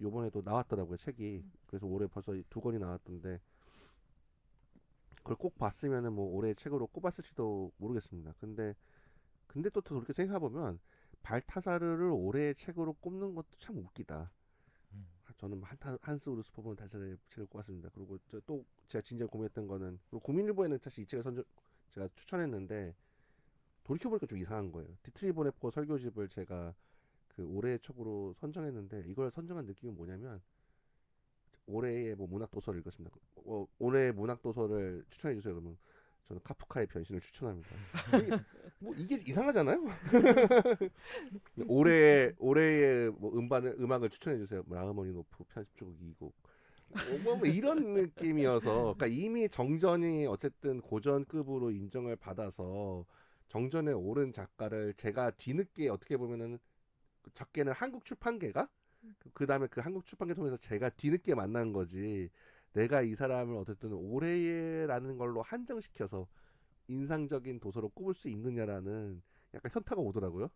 S2: 요번에도 나왔더라고요 책이. 그래서 올해 벌써 2권이 나왔던데 그걸 꼭 봤으면은 뭐 올해 책으로 꼽았을지도 모르겠습니다. 근데 또 그렇게 생각해보면 발타사르를 올해의 책으로 꼽는 것도 참 웃기다. 저는 한스 우르스 포본 다사르의 책을 꼽았습니다. 그리고 또 제가 진짜 고민했던 거는 국민일보에는 사실 이 책을 제가 추천했는데 돌이켜보니까 좀 이상한 거예요. 디트리 보네포 설교집을 제가 그 올해의 책으로 선정했는데 이걸 선정한 느낌은 뭐냐면 올해의 뭐 문학 도서를 읽었습니다. 올해의 문학 도서를 추천해 주세요. 그러면 저는 카프카의 변신을 추천합니다. 이게 이상하잖아요. 올해의 뭐 음악을 추천해 주세요. 뭐 라흐마니노프 편집주곡 2곡. 뭐 이런 느낌이어서 그러니까 이미 정전이 어쨌든 고전급으로 인정을 받아서 정전에 오른 작가를 제가 뒤늦게 어떻게 보면은 적게는 한국 출판계가 그 다음에 그 한국 출판계 통해서 제가 뒤늦게 만난 거지. 내가 이 사람을 어쨌든 올해라는 걸로 한정시켜서 인상적인 도서로 꼽을 수 있느냐라는 약간 현타가 오더라고요.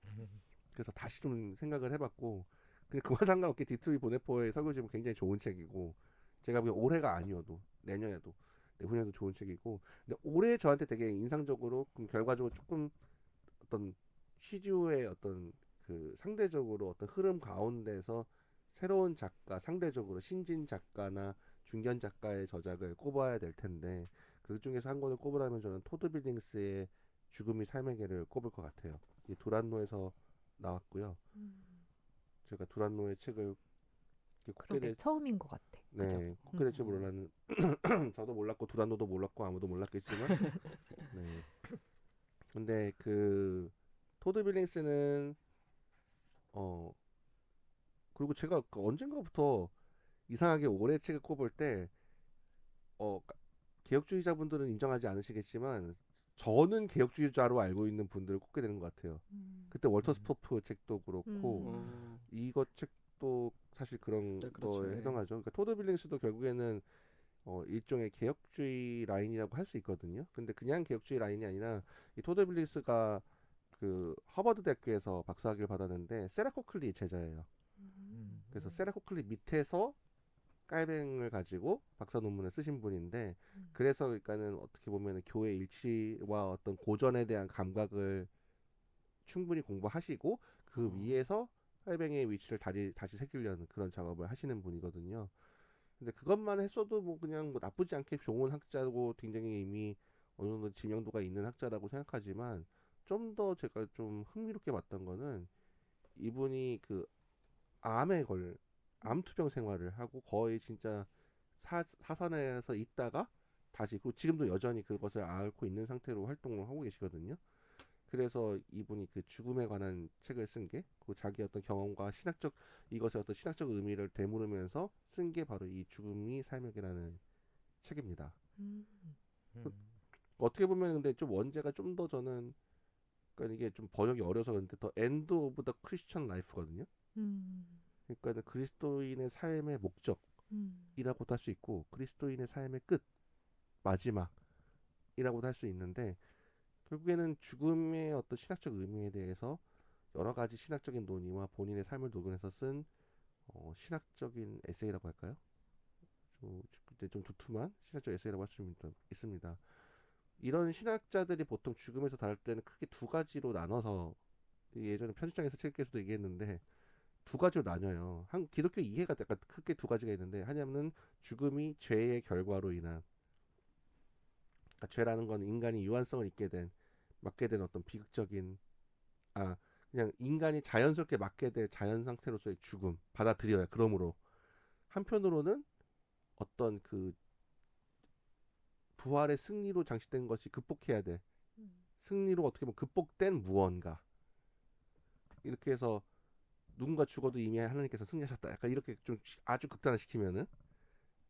S2: 그래서 다시 좀 생각을 해봤고, 근데 그와 상관없게 디트리 보네포의 설교집은 굉장히 좋은 책이고, 제가 보기엔 올해가 아니어도 내년에도 내후년에도 좋은 책이고, 근데 올해 저한테 되게 인상적으로 결과적으로 조금 어떤 시류의 어떤 그 상대적으로 어떤 흐름 가운데서 새로운 작가, 상대적으로 신진 작가나 중견 작가의 저작을 꼽아야 될 텐데 그 중에서 한 권을 꼽으라면 저는 토드 빌링스의 죽음이 삶의 개를 꼽을 것 같아요. 이 두란노에서 나왔고요. 제가 두란노의 책을
S1: 그러게 처음인 것 같아.
S2: 네,
S1: 그죠?
S2: 꼽게 될지 몰랐는 저도 몰랐고 두란노도 몰랐고 아무도 몰랐겠지만 네. 근데 그 토드 빌링스는 그리고 제가 그 언젠가부터 이상하게 올해 책을 꼽을 때 개혁주의자분들은 인정하지 않으시겠지만 저는 개혁주의자로 알고 있는 분들을 꼽게 되는 것 같아요. 그때 월터 스토프 책도 그렇고 이것 책도 사실 그런
S4: 네, 그렇죠.
S2: 거에
S4: 예.
S2: 해당하죠. 그러니까 토드 빌링스도 결국에는 일종의 개혁주의 라인이라고 할 수 있거든요. 근데 그냥 개혁주의 라인이 아니라 이 토드 빌링스가 그 하버드 대학교에서 박사학위를 받았는데 세라 코클리 제자예요. 그래서 세라 코클리 밑에서 깔뱅을 가지고 박사 논문을 쓰신 분인데 그래서 그러니까는 어떻게 보면 교회 일치와 어떤 고전에 대한 감각을 충분히 공부하시고 그 위에서 깔뱅의 위치를 다시 새기려는 그런 작업을 하시는 분이거든요. 근데 그것만 했어도 뭐 그냥 뭐 나쁘지 않게 좋은 학자고 굉장히 이미 어느 정도 지명도가 있는 학자라고 생각하지만 좀 더 제가 좀 흥미롭게 봤던 거는 이분이 그 암투병 생활을 하고 거의 진짜 사선에서 있다가 다시 그리고 지금도 여전히 그것을 앓고 있는 상태로 활동을 하고 계시거든요. 그래서 이분이 그 죽음에 관한 책을 쓴 게 그 자기 어떤 경험과 이것의 어떤 신학적 의미를 되물으면서 쓴 게 바로 이 죽음이 삶에게라는 책입니다. 어떻게 보면 근데 좀 원제가 좀 더 저는 그러니까 이게 좀 번역이 어려서 그런데 더 엔드 오브 더 크리스천 라이프거든요. 그러니까 그리스도인의 삶의 목적이라고도 할 수 있고 그리스도인의 삶의 끝 마지막이라고도 할 수 있는데 결국에는 죽음의 어떤 신학적 의미에 대해서 여러 가지 신학적인 논의와 본인의 삶을 녹여내서 쓴 신학적인 에세이라고 할까요? 좀 두툼한 신학적 에세이라고 할 수 있습니다. 이런 신학자들이 보통 죽음에서 다룰 때는 크게 두 가지로 나눠서 예전에 편집장에서 책 계수도 얘기했는데 두 가지로 나뉘어요. 기독교 이해가 약간 크게 두 가지가 있는데, 하나는 죽음이 죄의 결과로 인한, 그러니까 죄라는 건 인간이 유한성을 맞게 된 어떤 비극적인, 그냥 인간이 자연스럽게 맞게 될 자연 상태로서의 죽음 받아들여야. 그러므로 한편으로는 어떤 그 부활의 승리로 장식된 것이 극복해야 돼. 승리로 어떻게 보면 극복된 무언가. 이렇게 해서 누군가 죽어도 이미 하나님께서 승리하셨다. 약간 이렇게 좀 아주 극단화시키면은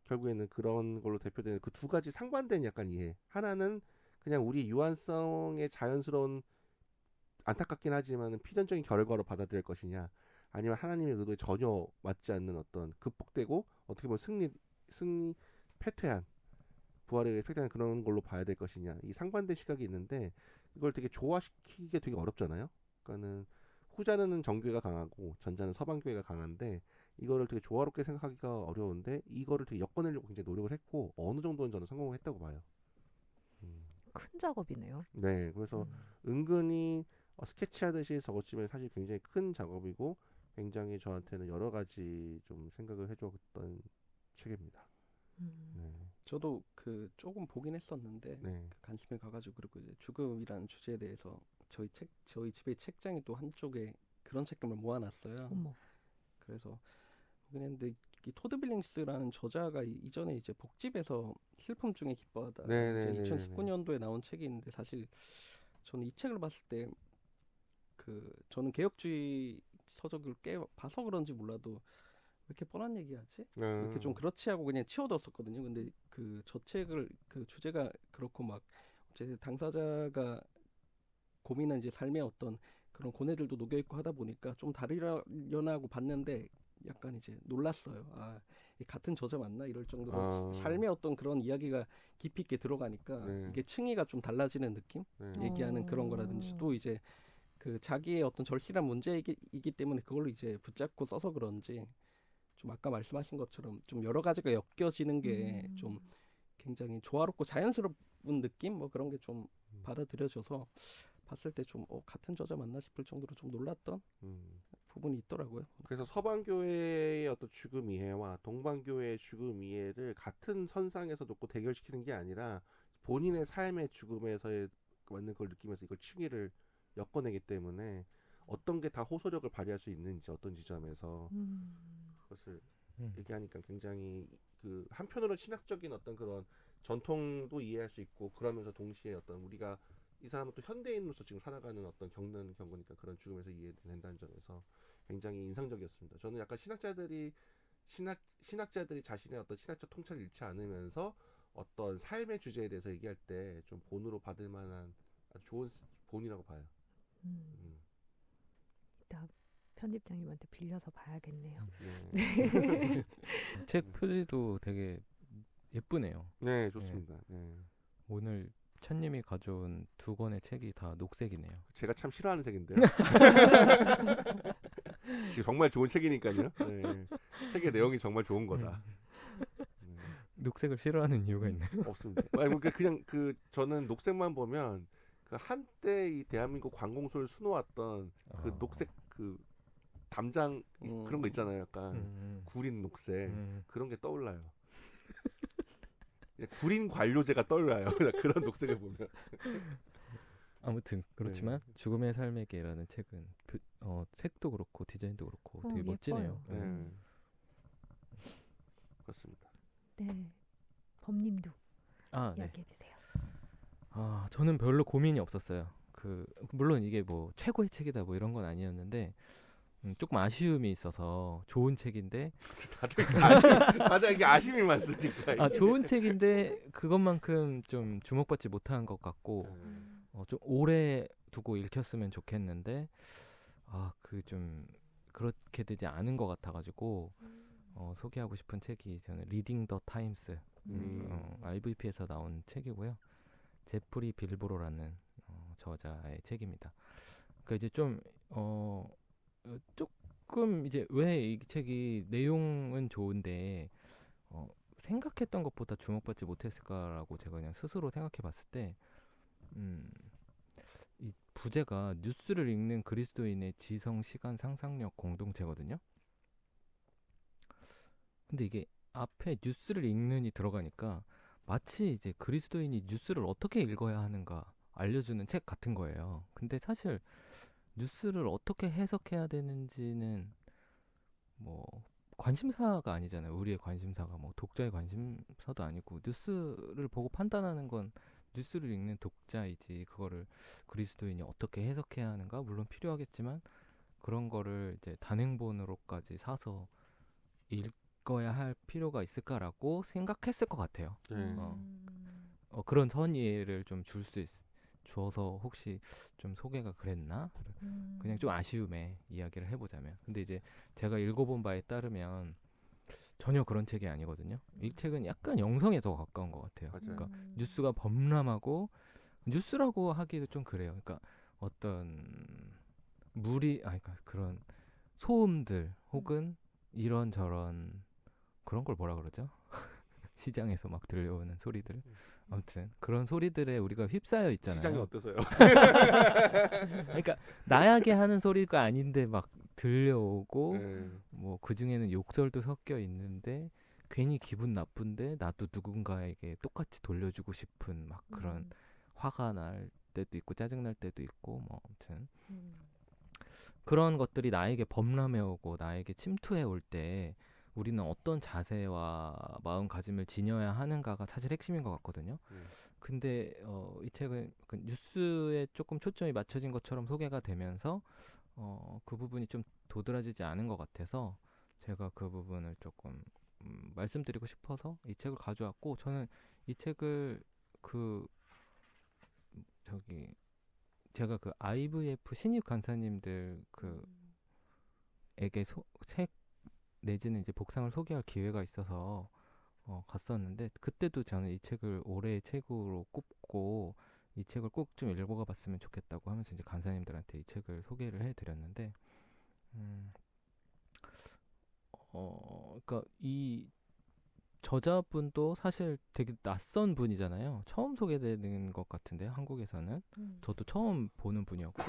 S2: 결국에는 그런 걸로 대표되는 그 두 가지 상반된 약간 이해. 하나는 그냥 우리 유한성의 자연스러운, 안타깝긴 하지만 필연적인 결과로 받아들일 것이냐, 아니면 하나님의 의도에 전혀 맞지 않는 어떤 극복되고 어떻게 보면 패퇴한, 부활에 패퇴한 그런 걸로 봐야 될 것이냐, 이 상반된 시각이 있는데 이걸 되게 조화시키기가 되게 어렵잖아요. 그러니까는 후자는 정교회가 강하고 전자는 서방교회가 강한데, 이거를 되게 조화롭게 생각하기가 어려운데 이거를 되게 엮어내려고 굉장히 노력을 했고 어느 정도는 저는 성공을 했다고 봐요.
S1: 큰 작업이네요.
S2: 네, 그래서 은근히 스케치하듯이 적었지만 사실 굉장히 큰 작업이고 굉장히 저한테는 여러 가지 좀 생각을 해줬던 책입니다. 네.
S4: 저도 그 조금 보긴 했었는데
S2: 네.
S4: 그 관심이 가가지고, 그리고 이제 죽음이라는 주제에 대해서 저희 집에 책장이 또 한쪽에 그런 책들을 모아놨어요.
S1: 어머.
S4: 그래서 보긴 했는데, 이 토드 빌링스라는 저자가 이전에 이제 복집에서 슬픔 중에 기뻐하다,
S2: 네,
S4: 이제
S2: 네,
S4: 2019년도에 나온 책이 있는데, 사실 저는 이 책을 봤을 때 저는 개혁주의 서적을 꽤 봐서 그런지 몰라도 왜 이렇게 뻔한 얘기하지? 이렇게 좀 그렇지 하고 그냥 치워뒀었거든요. 근데 저 책을, 그 주제가 그렇고 막 제 당사자가 고민한 이제 삶의 어떤 그런 고뇌들도 녹여 있고 하다 보니까 좀 다르려나 하고 봤는데 약간 이제 놀랐어요. 이 같은 저자 맞나 이럴 정도로 삶의 어떤 그런 이야기가 깊이 있게 들어가니까
S2: 네.
S4: 이게 층위가 좀 달라지는 느낌?
S2: 네.
S4: 얘기하는 그런 거라든지, 또 이제 그 자기의 어떤 절실한 문제이기 때문에 그걸로 이제 붙잡고 써서 그런지 좀 아까 말씀하신 것처럼 좀 여러 가지가 엮여지는 게 좀 굉장히 조화롭고 자연스러운 느낌, 뭐 그런 게 좀 받아들여져서 봤을 때 좀 같은 저자 맞나 싶을 정도로 좀 놀랐던 부분이 있더라고요.
S2: 그래서 서방교회의 어떤 죽음 이해와 동방교회의 죽음 이해를 같은 선상에서 놓고 대결시키는 게 아니라 본인의 삶의 죽음에서의 맞는 걸 느끼면서 이걸 층위를 엮어내기 때문에 어떤 게 다 호소력을 발휘할 수 있는지, 어떤 지점에서 그것을 얘기하니까 굉장히 그 한편으로 신학적인 어떤 그런 전통도 이해할 수 있고, 그러면서 동시에 어떤 우리가 이 사람은 또 현대인으로서 지금 살아가는 어떤 겪는 경우니까 그런 죽음에서 이해된다는 점에서 굉장히 인상적이었습니다. 저는 약간 신학자들이 자신의 어떤 신학적 통찰을 잃지 않으면서 어떤 삶의 주제에 대해서 얘기할 때 좀 본으로 받을 만한 아주 좋은 본이라고 봐요.
S1: 이따 편집장님한테 빌려서 봐야겠네요.
S2: 네.
S3: 책 표지도 되게 예쁘네요.
S2: 네, 좋습니다. 네.
S3: 오늘 천님이 가져온 두 권의 책이 다 녹색이네요.
S2: 제가 참 싫어하는 책인데요. 지금 정말 좋은 책이니까요. 네. 책의 내용이 정말 좋은 거다. 네.
S3: 녹색을 싫어하는 이유가 있나요?
S2: 없습니다. 그러니까 그냥 저는 녹색만 보면 그 한때 이 대한민국 관공서를 수놓았던 그 녹색 그 담장 그런 거 있잖아요. 약간 구린 녹색 그런 게 떠올라요. 구린 관료제가 떠올라요. 그런 녹색을 보면.
S3: 아무튼 그렇지만 죽음의 삶에게라는 책은 색도 그렇고 디자인도 그렇고 되게
S1: 예뻐요.
S3: 멋지네요.
S2: 그렇습니다.
S1: 네, 범님도
S3: 네.
S1: 이야기해 주세요.
S3: 저는 별로 고민이 없었어요. 물론 이게 뭐 최고의 책이다 뭐 이런 건 아니었는데 조금 아쉬움이 있어서 좋은 책인데
S2: 다들 이게 아쉬움이 많습니까?
S3: 좋은 책인데 그것만큼 좀 주목받지 못한 것 같고 좀 오래 두고 읽혔으면 좋겠는데 좀 그렇게 되지 않은 것 같아가지고 소개하고 싶은 책이 저는 리딩 더 타임스 IVP에서 나온 책이고요. 제프리 빌브로라는 저자의 책입니다. 그러니까 이제 좀 조금 이제 왜 이 책이 내용은 좋은데 생각했던 것보다 주목받지 못했을까라고 제가 그냥 스스로 생각해봤을 때 이 부제가 뉴스를 읽는 그리스도인의 지성, 시간, 상상력 공동체거든요. 근데 이게 앞에 뉴스를 읽는이 들어가니까 마치 이제 그리스도인이 뉴스를 어떻게 읽어야 하는가 알려주는 책 같은 거예요. 근데 사실 뉴스를 어떻게 해석해야 되는지는 뭐 관심사가 아니잖아요. 우리의 관심사가 뭐 독자의 관심사도 아니고 뉴스를 보고 판단하는 건 뉴스를 읽는 독자이지 그거를 그리스도인이 어떻게 해석해야 하는가 물론 필요하겠지만 그런 거를 이제 단행본으로까지 사서 읽어야 할 필요가 있을까라고 생각했을 것 같아요.
S2: 네.
S3: 그런 선의를 좀 주어서 혹시 좀 소개가 그랬나? 그냥 좀 아쉬움에 이야기를 해보자면. 근데 이제 제가 읽어본 바에 따르면 전혀 그런 책이 아니거든요. 이 책은 약간 영성에 더 가까운 것 같아요.
S2: 맞아요.
S3: 그러니까 뉴스가 범람하고 뉴스라고 하기도 좀 그래요. 그러니까 어떤 그러니까 그런 소음들 혹은 이런저런 그런 걸 뭐라 그러죠? 시장에서 막 들려오는 소리들. 아무튼 그런 소리들에 우리가 휩싸여 있잖아요.
S2: 시장이 어떠세요?
S3: 그러니까 나야게 하는 소리가 아닌데 막 들려오고
S2: 네.
S3: 뭐 그중에는 욕설도 섞여 있는데 괜히 기분 나쁜데 나도 누군가에게 똑같이 돌려주고 싶은 막 그런 화가 날 때도 있고 짜증 날 때도 있고 뭐 아무튼 그런 것들이 나에게 범람해 오고 나에게 침투해 올 때 우리는 어떤 자세와 마음가짐을 지녀야 하는가가 사실 핵심인 것 같거든요. 근데 이 책은 그 뉴스에 조금 초점이 맞춰진 것처럼 소개가 되면서 그 부분이 좀 도드라지지 않은 것 같아서 제가 그 부분을 조금 말씀드리고 싶어서 이 책을 가져왔고 저는 이 책을 제가 그 IVF 신입 간사님들 에게 책 내지는 이제 복상을 소개할 기회가 있어서 갔었는데 그때도 저는 이 책을 올해의 책으로 꼽고 이 책을 꼭 좀 읽어가 봤으면 좋겠다고 하면서 이제 간사님들한테 이 책을 소개를 해드렸는데 그러니까 이 저자분도 사실 되게 낯선 분이잖아요. 처음 소개되는 것 같은데 한국에서는 저도 처음 보는 분이었고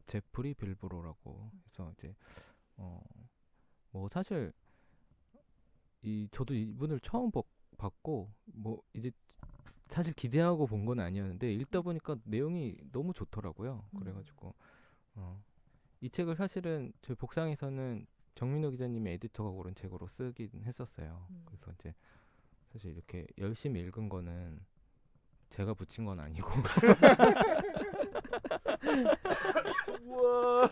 S3: 제프리 빌브로라고 해서 이제 뭐 사실 저도 이분을 처음 봤고 뭐 이제 사실 기대하고 본 건 아니었는데 읽다 보니까 내용이 너무 좋더라고요. 그래가지고 이 책을 사실은 저희 복상에서는 정민호 기자님의 에디터가 고른 책으로 쓰긴 했었어요. 그래서 이제 사실 이렇게 열심히 읽은 거는 제가 붙인 건 아니고
S2: 우와.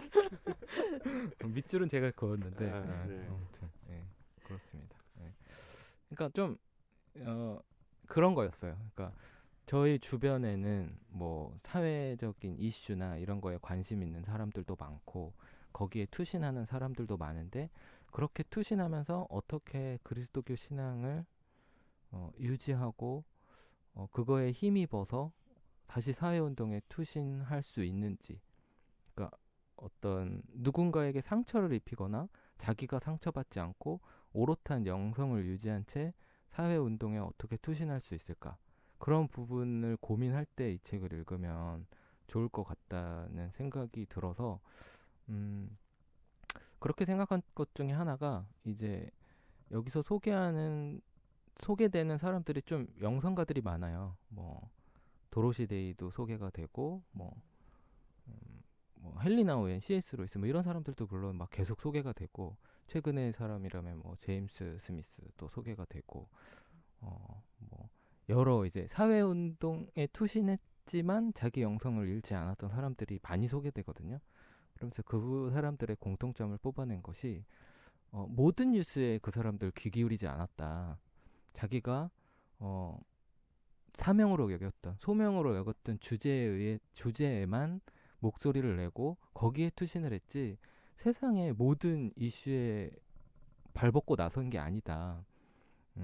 S3: 밑줄은 제가 그었는데
S2: 네.
S3: 아무튼 그렇습니다. 그러니까 좀 그런 거였어요. 그러니까 저희 주변에는 뭐 사회적인 이슈나 이런 거에 관심 있는 사람들도 많고 거기에 투신하는 사람들도 많은데 그렇게 투신하면서 어떻게 그리스도교 신앙을 유지하고 그거에 힘입어서 다시 사회운동에 투신할 수 있는지 그러니까 어떤 누군가에게 상처를 입히거나 자기가 상처받지 않고 오롯한 영성을 유지한 채 사회운동에 어떻게 투신할 수 있을까 그런 부분을 고민할 때 이 책을 읽으면 좋을 것 같다는 생각이 들어서 그렇게 생각한 것 중에 하나가 이제 여기서 소개되는 사람들이 좀 영성가들이 많아요. 뭐 도로시 데이도 소개가 되고 뭐 헬리나 오웬, C.S. 로이스 뭐 이런 사람들도 물론 막 계속 소개가 되고 최근의 사람이라면 뭐 제임스 스미스도 소개가 되고 뭐 여러 이제 사회 운동에 투신했지만 자기 영성을 잃지 않았던 사람들이 많이 소개되거든요. 그러면서 그 사람들의 공통점을 뽑아낸 것이 모든 뉴스에 그 사람들 귀 기울이지 않았다. 자기가 사명으로 여겼던 소명으로 여겼던 주제에만 목소리를 내고 거기에 투신을 했지 세상의 모든 이슈에 발벗고 나선 게 아니다.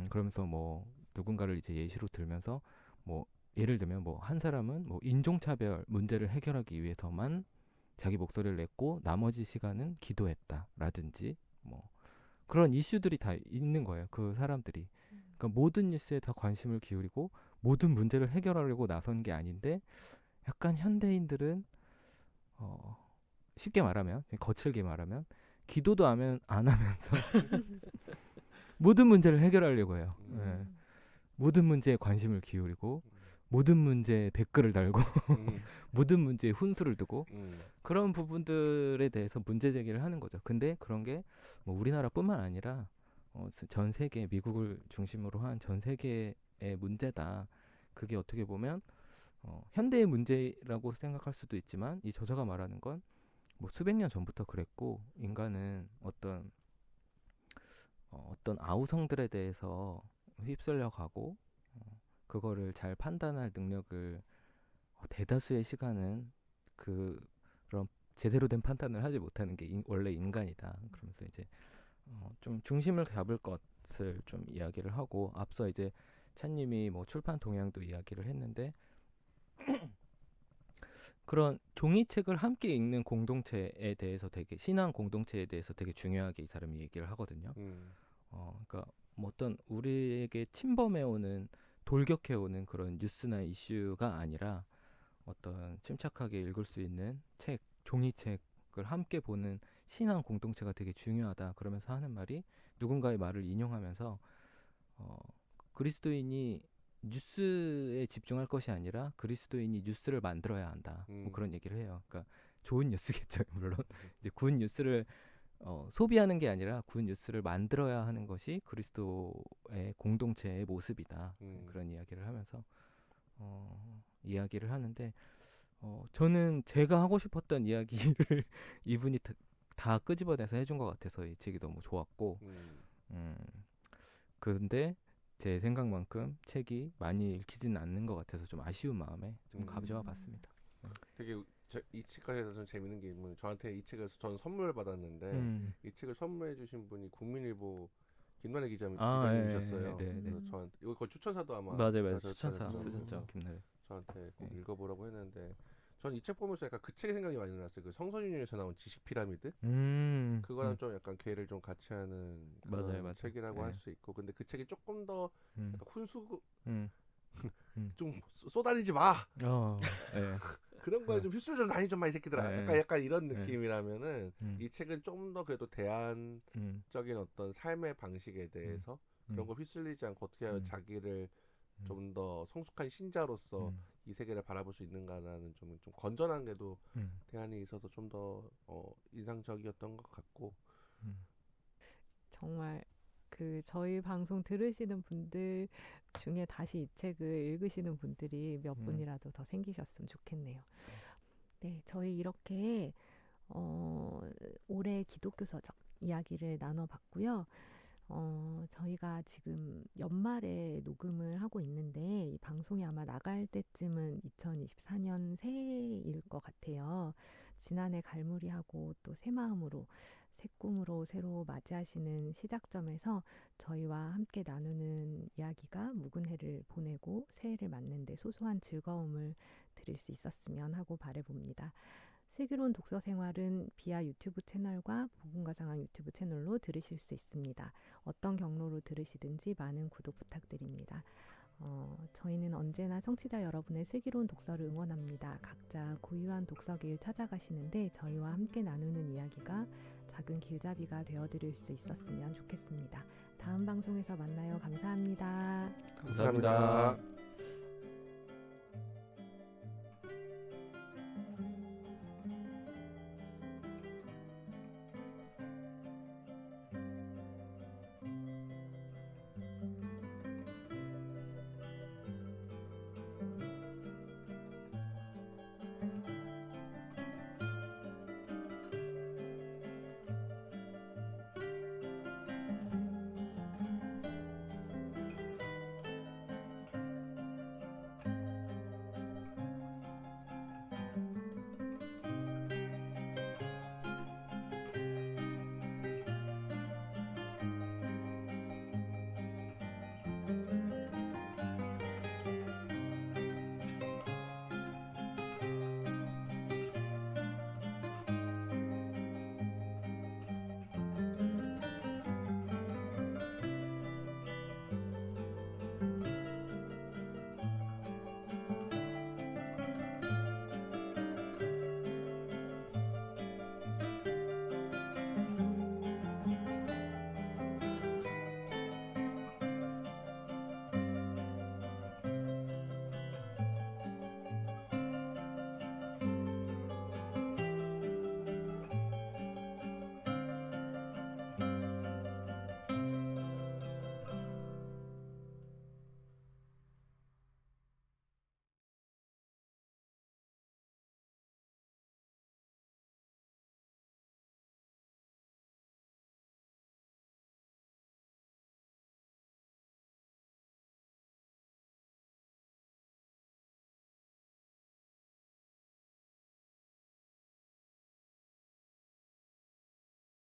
S3: 그러면서 뭐 누군가를 이제 예시로 들면서 뭐 예를 들면 뭐 한 사람은 뭐 인종차별 문제를 해결하기 위해서만 자기 목소리를 냈고 나머지 시간은 기도했다라든지 뭐 그런 이슈들이 다 있는 거예요. 그 사람들이. 그러니까 모든 뉴스에 다 관심을 기울이고 모든 문제를 해결하려고 나선 게 아닌데 약간 현대인들은 쉽게 말하면 거칠게 말하면 기도도 안 하면서 모든 문제를 해결하려고 해요. 예. 모든 문제에 관심을 기울이고 모든 문제에 댓글을 달고 모든 문제에 훈수를 두고 그런 부분들에 대해서 문제 제기를 하는 거죠. 근데 그런 게 뭐 우리나라뿐만 아니라 전 세계 미국을 중심으로 한 전 세계의 문제다. 그게 어떻게 보면 현대의 문제라고 생각할 수도 있지만 이 저자가 말하는 건 뭐 수백 년 전부터 그랬고 인간은 어떤 아우성들에 대해서 휩쓸려 가고 그거를 잘 판단할 능력을 대다수의 시간은 그런 제대로 된 판단을 하지 못하는 게 원래 인간이다. 그러면서 이제 좀 중심을 잡을 것을 좀 이야기를 하고 앞서 이제 찬님이 뭐 출판 동향도 이야기를 했는데 그런 종이책을 함께 읽는 공동체에 대해서 되게 신앙 공동체에 대해서 되게 중요하게 이 사람이 얘기를 하거든요. 그러니까 뭐 어떤 우리에게 침범해오는 돌격해오는 그런 뉴스나 이슈가 아니라 어떤 침착하게 읽을 수 있는 책, 종이책을 함께 보는 신앙 공동체가 되게 중요하다. 그러면서 하는 말이 누군가의 말을 인용하면서 그리스도인이 뉴스에 집중할 것이 아니라 그리스도인이 뉴스를 만들어야 한다. 뭐 그런 얘기를 해요. 그러니까 좋은 뉴스겠죠, 물론. 이제 굿 뉴스를 소비하는 게 아니라 굿 뉴스를 만들어야 하는 것이 그리스도의 공동체의 모습이다. 그런 이야기를 하면서 이야기를 하는데 저는 제가 하고 싶었던 이야기를 이분이 다 끄집어내서 해준 것 같아서 이 책이 너무 좋았고 근데 제 생각만큼 책이 많이 읽히지는 않는 것 같아서 좀 아쉬운 마음에 좀 가져와 봤습니다.
S2: 되게 이 책까지도 좀 재밌는 게 있는 저한테 이 책을 전 선물 받았는데 이 책을 선물해 주신 분이 국민일보 김나래 기자님이셨어요. 그래서 저한테 이거 거의 추천사도 아마
S3: 맞아요. 추천사 쓰셨죠, 김나래.
S2: 저한테 꼭 읽어보라고 했는데 전 이 책 보면서 약간 그 책의 생각이 많이 났어요. 그 성선윤에서 나온 지식 피라미드 그거랑 좀 약간 궤를 좀 같이 하는 그런
S3: 맞아요.
S2: 책이라고 할 수 있고 근데 그 책이 조금 더 약간 훈수 좀 쏘다니지 마. 그런 거에 좀 휩쓸려 좀 다니 좀 마 이 새끼들아. 약간 이런 느낌이라면은 이 책은 좀 더 그래도 대안적인 어떤 삶의 방식에 대해서 그런 거 휩쓸리지 않고 어떻게 하면 자기를 좀 더 성숙한 신자로서 이 세계를 바라볼 수 있는가라는 좀 건전한 게도 대안이 있어서 좀 더 인상적이었던 것 같고
S1: 정말 그 저희 방송 들으시는 분들 중에 다시 이 책을 읽으시는 분들이 몇 분이라도 더 생기셨으면 좋겠네요. 네, 저희 이렇게 올해 기독교 서적 이야기를 나눠봤고요. 저희가 지금 연말에 녹음을 하고 있는데 이 방송이 아마 나갈 때쯤은 2024년 새해일 것 같아요. 지난해 갈무리하고 또 새 마음으로 새 꿈으로 새로 맞이하시는 시작점에서 저희와 함께 나누는 이야기가 묵은 해를 보내고 새해를 맞는데 소소한 즐거움을 드릴 수 있었으면 하고 바라봅니다. 슬기로운 독서 생활은 비아 유튜브 채널과 복음가상학 유튜브 채널로 들으실 수 있습니다. 어떤 경로로 들으시든지 많은 구독 부탁드립니다. 저희는 언제나 청취자 여러분의 슬기로운 독서를 응원합니다. 각자 고유한 독서길 찾아가시는데 저희와 함께 나누는 이야기가 작은 길잡이가 되어드릴 수 있었으면 좋겠습니다. 다음 방송에서 만나요. 감사합니다.
S2: 감사합니다.